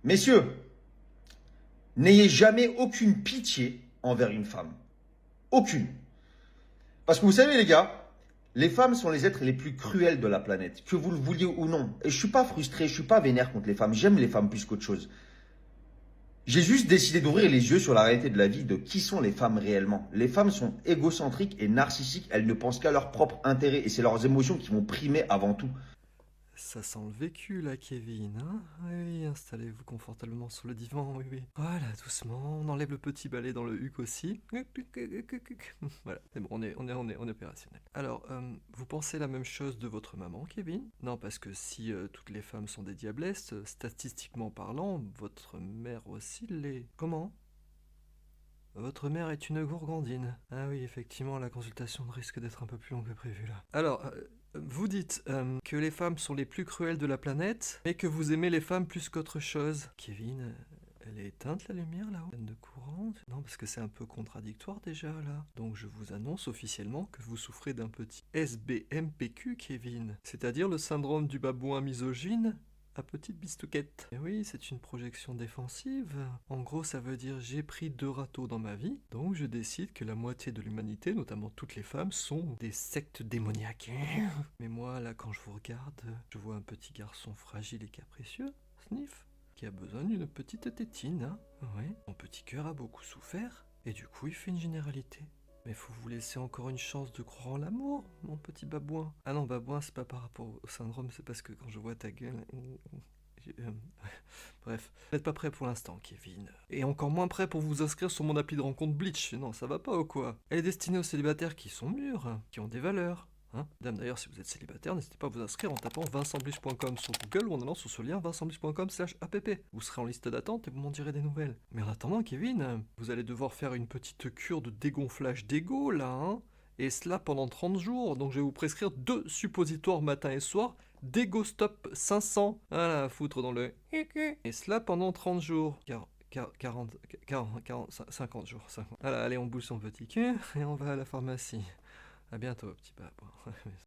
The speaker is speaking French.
Messieurs, n'ayez jamais aucune pitié envers une femme. Aucune. Parce que vous savez les gars, les femmes sont les êtres les plus cruels de la planète, que vous le vouliez ou non. Et je suis pas frustré, je suis pas vénère contre les femmes. J'aime les femmes plus qu'autre chose. J'ai juste décidé d'ouvrir les yeux sur la réalité de la vie, de qui sont les femmes réellement. Les femmes sont égocentriques et narcissiques, elles ne pensent qu'à leur propre intérêt et c'est leurs émotions qui vont primer avant tout. Ça sent le vécu là, Kevin, hein? Oui, installez-vous confortablement sur le divan, oui, oui. Voilà, doucement, on enlève le petit balai dans le huc aussi. Voilà, c'est bon, on est opérationnel. Alors, vous pensez la même chose de votre maman, Kevin? Non, parce que si toutes les femmes sont des diablesses, statistiquement parlant, votre mère aussi l'est. Comment? Votre mère est une gourgandine. Ah oui, effectivement, la consultation risque d'être un peu plus longue que prévu là. Alors, vous dites que les femmes sont les plus cruelles de la planète, mais que vous aimez les femmes plus qu'autre chose. Kevin, elle est éteinte la lumière là-haut? Peine de courant? Non, parce que c'est un peu contradictoire déjà là. Donc je vous annonce officiellement que vous souffrez d'un petit SBMPQ, Kevin. C'est-à-dire le syndrome du babouin misogyne à petite bistouquette. Et oui, c'est une projection défensive. En gros, ça veut dire j'ai pris 2 râteaux dans ma vie, donc je décide que la moitié de l'humanité, notamment toutes les femmes, sont des sectes démoniaques. Mais moi, là, quand je vous regarde, je vois un petit garçon fragile et capricieux, Sniff, qui a besoin d'une petite tétine, hein. Ouais, mon petit cœur a beaucoup souffert, et du coup, il fait une généralité. Mais faut vous laisser encore une chance de croire en l'amour, mon petit babouin. Ah non, babouin, c'est pas par rapport au syndrome, c'est parce que quand je vois ta gueule... Bref, vous n'êtes pas prêt pour l'instant, Kevin. Et encore moins prêt pour vous inscrire sur mon appli de rencontre Bleach. Non, ça va pas ou quoi? Elle est destinée aux célibataires qui sont mûrs, qui ont des valeurs. Hein, Dame, d'ailleurs, si vous êtes célibataire, n'hésitez pas à vous inscrire en tapant vincentbliche.com sur Google ou en allant sur ce lien vincentbliche.com/app. Vous serez en liste d'attente et vous m'en direz des nouvelles. Mais en attendant, Kevin, vous allez devoir faire une petite cure de dégonflage d'ego, là, hein? Et cela pendant 30 jours, donc je vais vous prescrire 2 suppositoires matin et soir, d'Ego Stop 500. Voilà, à foutre dans le... Et cela pendant 30 jours. 40, 50 jours. 50. Voilà, allez, on bouge son petit cul et on va à la pharmacie. À bientôt, petit papa.